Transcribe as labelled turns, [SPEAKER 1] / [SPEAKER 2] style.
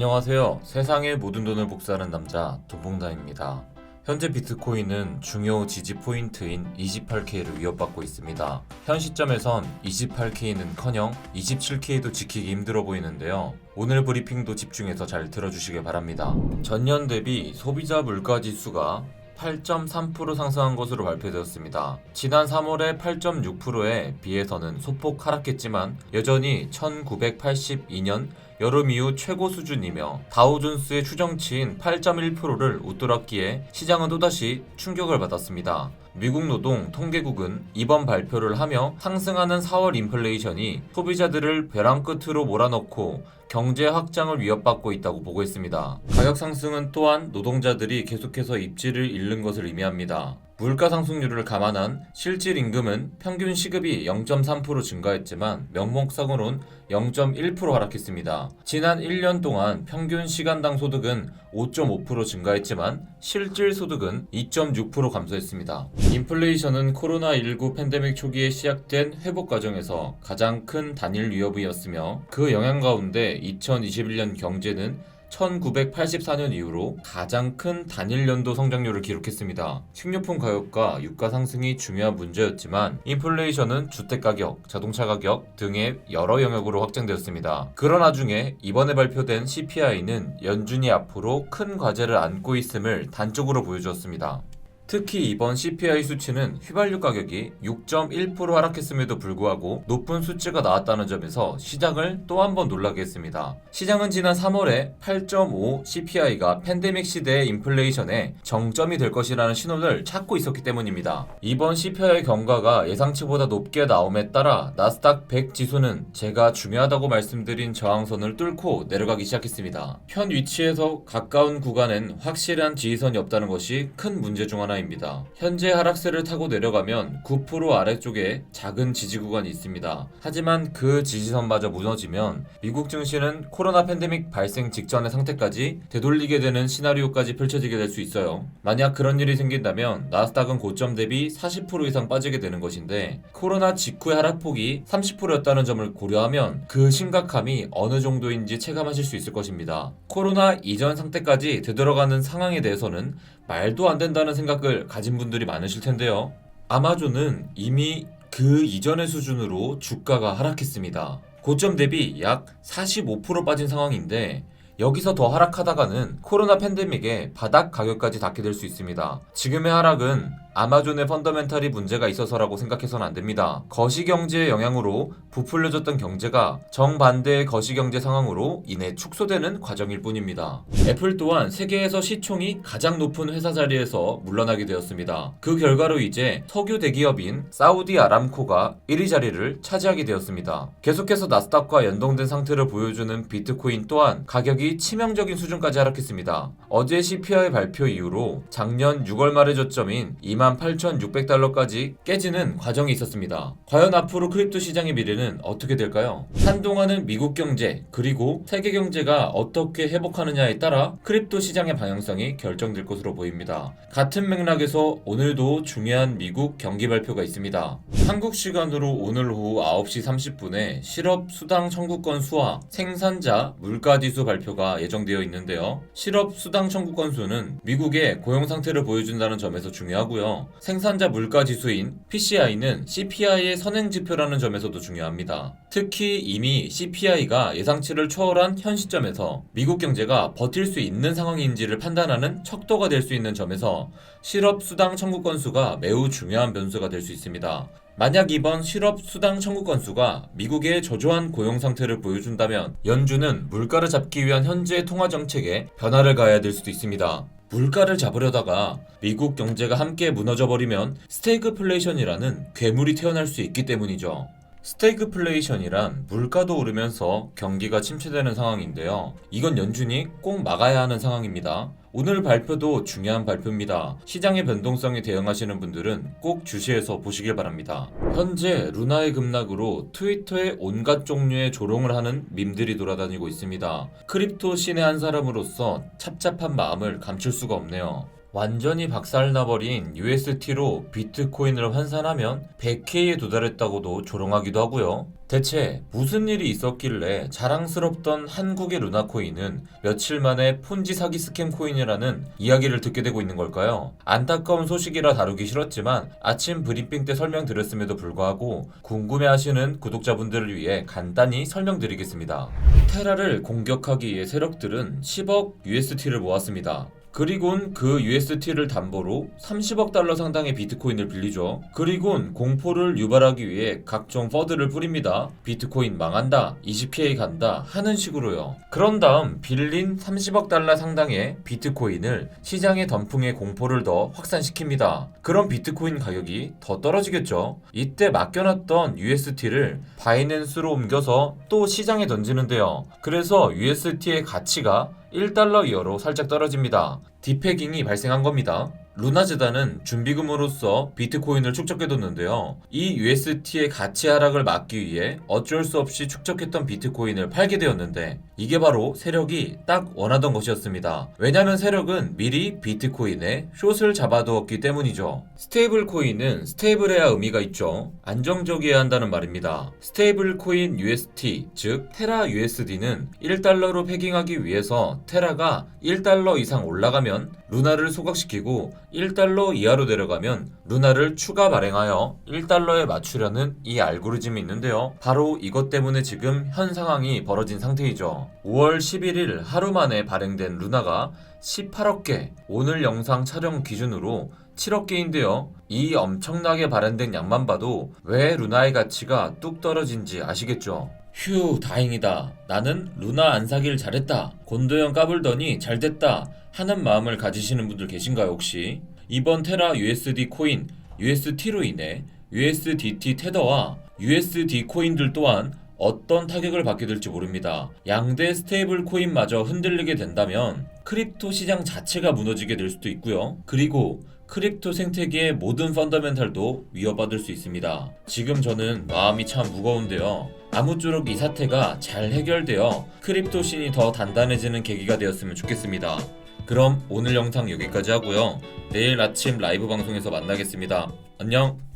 [SPEAKER 1] 안녕하세요. 세상의 모든 돈을 복사하는 남자 도봉단입니다. 현재 비트코인은 중요 지지 포인트인 28K를 위협받고 있습니다. 현 시점에선 28K는커녕 27K도 지키기 힘들어 보이는데요. 오늘 브리핑도 집중해서 잘 들어주시길 바랍니다. 전년 대비 소비자 물가 지수가 8.3% 상승한 것으로 발표되었습니다. 지난 3월에 8.6%에 비해서는 소폭 하락했지만 여전히 1982년 여름 이후 최고 수준이며 다우존스의 추정치인 8.1%를 웃돌았기에 시장은 또다시 충격을 받았습니다. 미국 노동 통계국은 이번 발표를 하며 상승하는 4월 인플레이션이 소비자들을 벼랑 끝으로 몰아넣고 경제 확장을 위협받고 있다고 보고했습니다. 가격 상승은 또한 노동자들이 계속해서 입지를 잃는 것을 의미합니다. 물가 상승률을 감안한 실질 임금은 평균 시급이 0.3% 증가했지만 명목상으론 0.1% 하락했습니다. 지난 1년 동안 평균 시간당 소득은 5.5% 증가했지만 실질 소득은 2.6% 감소했습니다. 인플레이션은 코로나19 팬데믹 초기에 시작된 회복 과정에서 가장 큰 단일 위협이었으며 그 영향 가운데 2021년 경제는 1984년 이후로 가장 큰 단일 연도 성장률을 기록했습니다. 식료품 가격과 유가 상승이 중요한 문제였지만 인플레이션은 주택 가격, 자동차 가격 등의 여러 영역으로 확장되었습니다. 그런 와중에 이번에 발표된 CPI는 연준이 앞으로 큰 과제를 안고 있음을 단적으로 보여주었습니다. 특히 이번 CPI 수치는 휘발유 가격이 6.1% 하락했음에도 불구하고 높은 수치가 나왔다는 점에서 시장을 또 한 번 놀라게 했습니다. 시장은 지난 3월에 8.5 CPI가 팬데믹 시대의 인플레이션의 정점이 될 것이라는 신호를 찾고 있었기 때문입니다. 이번 CPI 경과가 예상치보다 높게 나옴에 따라 나스닥 100 지수는 제가 중요하다고 말씀드린 저항선을 뚫고 내려가기 시작했습니다. 현 위치에서 가까운 구간엔 확실한 지지선이 없다는 것이 큰 문제 중 하나입니다. 현재 하락세를 타고 내려가면 9% 아래쪽에 작은 지지 구간이 있습니다. 하지만 그 지지선마저 무너지면 미국 증시는 코로나 팬데믹 발생 직전의 상태까지 되돌리게 되는 시나리오까지 펼쳐지게 될 수 있어요. 만약 그런 일이 생긴다면 나스닥은 고점 대비 40% 이상 빠지게 되는 것인데 코로나 직후의 하락폭이 30%였다는 점을 고려하면 그 심각함이 어느 정도인지 체감하실 수 있을 것입니다. 코로나 이전 상태까지 되돌아가는 상황에 대해서는 말도 안 된다는 생각을 가진 분들이 많으실 텐데요. 아마존은 이미 그 이전의 수준으로 주가가 하락했습니다. 고점 대비 약 45% 빠진 상황인데 여기서 더 하락하다가는 코로나 팬데믹의 바닥 가격까지 닿게 될 수 있습니다. 지금의 하락은 아마존의 펀더멘탈이 문제가 있어서라고 생각해서는 안 됩니다. 거시경제의 영향으로 부풀려졌던 경제가 정반대의 거시경제 상황으로 인해 축소되는 과정일 뿐입니다. 애플 또한 세계에서 시총이 가장 높은 회사 자리에서 물러나게 되었습니다. 그 결과로 이제 석유 대기업인 사우디 아람코가 1위 자리를 차지하게 되었습니다. 계속해서 나스닥과 연동된 상태를 보여주는 비트코인 또한 가격이 치명적인 수준까지 하락했습니다. 어제 CPI 발표 이후로 작년 6월 말의 저점인 28,600달러까지 깨지는 과정이 있었습니다. 과연 앞으로 크립토 시장의 미래는 어떻게 될까요? 한동안은 미국 경제 그리고 세계 경제가 어떻게 회복하느냐에 따라 크립토 시장의 방향성이 결정될 것으로 보입니다. 같은 맥락에서 오늘도 중요한 미국 경기 발표가 있습니다. 한국 시간으로 오늘 오후 9시 30분에 실업 수당 청구 건수와 생산자 물가지수 발표가 예정되어 있는데요. 실업 수당 청구 건수는 미국의 고용 상태를 보여준다는 점에서 중요하고요. 생산자 물가 지수인 PCI는 CPI의 선행 지표라는 점에서도 중요합니다. 특히 이미 CPI가 예상치를 초월한 현 시점에서 미국 경제가 버틸 수 있는 상황인지를 판단하는 척도가 될 수 있는 점에서 실업 수당 청구 건수가 매우 중요한 변수가 될 수 있습니다. 만약 이번 실업 수당 청구 건수가 미국의 저조한 고용 상태를 보여준다면 연준은 물가를 잡기 위한 현재의 통화 정책에 변화를 가해야 될 수도 있습니다. 물가를 잡으려다가 미국 경제가 함께 무너져버리면 스태그플레이션이라는 괴물이 태어날 수 있기 때문이죠. 스태그플레이션이란 물가도 오르면서 경기가 침체되는 상황인데요. 이건 연준이 꼭 막아야 하는 상황입니다. 오늘 발표도 중요한 발표입니다. 시장의 변동성에 대응하시는 분들은 꼭 주시해서 보시길 바랍니다. 현재 루나의 급락으로 트위터에 온갖 종류의 조롱을 하는 밈들이 돌아다니고 있습니다. 크립토 신의 한 사람으로서 찹찹한 마음을 감출 수가 없네요. 완전히 박살나버린 UST로 비트코인을 환산하면 100K에 도달했다고도 조롱하기도 하고요. 대체 무슨 일이 있었길래 자랑스럽던 한국의 루나코인은 며칠 만에 폰지 사기 스캠 코인이라는 이야기를 듣게 되고 있는 걸까요? 안타까운 소식이라 다루기 싫었지만 아침 브리핑 때 설명드렸음에도 불구하고 궁금해하시는 구독자분들을 위해 간단히 설명드리겠습니다. 테라를 공격하기 위해 세력들은 10억 UST를 모았습니다. 그리곤 그 UST를 담보로 30억 달러 상당의 비트코인을 빌리죠. 그리곤 공포를 유발하기 위해 각종 퍼드를 뿌립니다. 비트코인 망한다, 20K 간다 하는 식으로요. 그런 다음 빌린 30억 달러 상당의 비트코인을 시장의 덤풍에 공포를 더 확산시킵니다. 그럼 비트코인 가격이 더 떨어지겠죠. 이때 맡겨놨던 UST를 바이낸스로 옮겨서 또 시장에 던지는데요. 그래서 UST의 가치가 1달러 이하로 살짝 떨어집니다. 디패깅이 발생한 겁니다. 루나 재단은 준비금으로서 비트코인을 축적해뒀는데요. 이 UST의 가치 하락을 막기 위해 어쩔 수 없이 축적했던 비트코인을 팔게 되었는데 이게 바로 세력이 딱 원하던 것이었습니다. 왜냐면 세력은 미리 비트코인에 숏을 잡아두었기 때문이죠. 스테이블 코인은 스테이블해야 의미가 있죠. 안정적이어야 한다는 말입니다. 스테이블 코인 UST, 즉 테라 USD는 1달러로 패깅하기 위해서 테라가 1달러 이상 올라가면 루나를 소각시키고 1달러 이하로 내려가면 루나를 추가 발행하여 1달러에 맞추려는 이 알고리즘이 있는데요. 바로 이것 때문에 지금 현 상황이 벌어진 상태이죠. 5월 11일 하루 만에 발행된 루나가 18억 개, 오늘 영상 촬영 기준으로 7억 개인데요. 이 엄청나게 발행된 양만 봐도 왜 루나의 가치가 뚝 떨어진지 아시겠죠? 휴, 다행이다. 나는 루나 안 사길 잘했다. 곤도형 까불더니 잘됐다. 하는 마음을 가지시는 분들 계신가요 혹시? 이번 테라 USD 코인 UST로 인해 USDT 테더와 USD 코인들 또한 어떤 타격을 받게 될지 모릅니다. 양대 스테이블 코인마저 흔들리게 된다면 크립토 시장 자체가 무너지게 될 수도 있고요. 그리고 크립토 생태계의 모든 펀더멘탈도 위협받을 수 있습니다. 지금 저는 마음이 참 무거운데요. 아무쪼록 이 사태가 잘 해결되어 크립토 씬이 더 단단해지는 계기가 되었으면 좋겠습니다. 그럼 오늘 영상 여기까지 하고요. 내일 아침 라이브 방송에서 만나겠습니다. 안녕.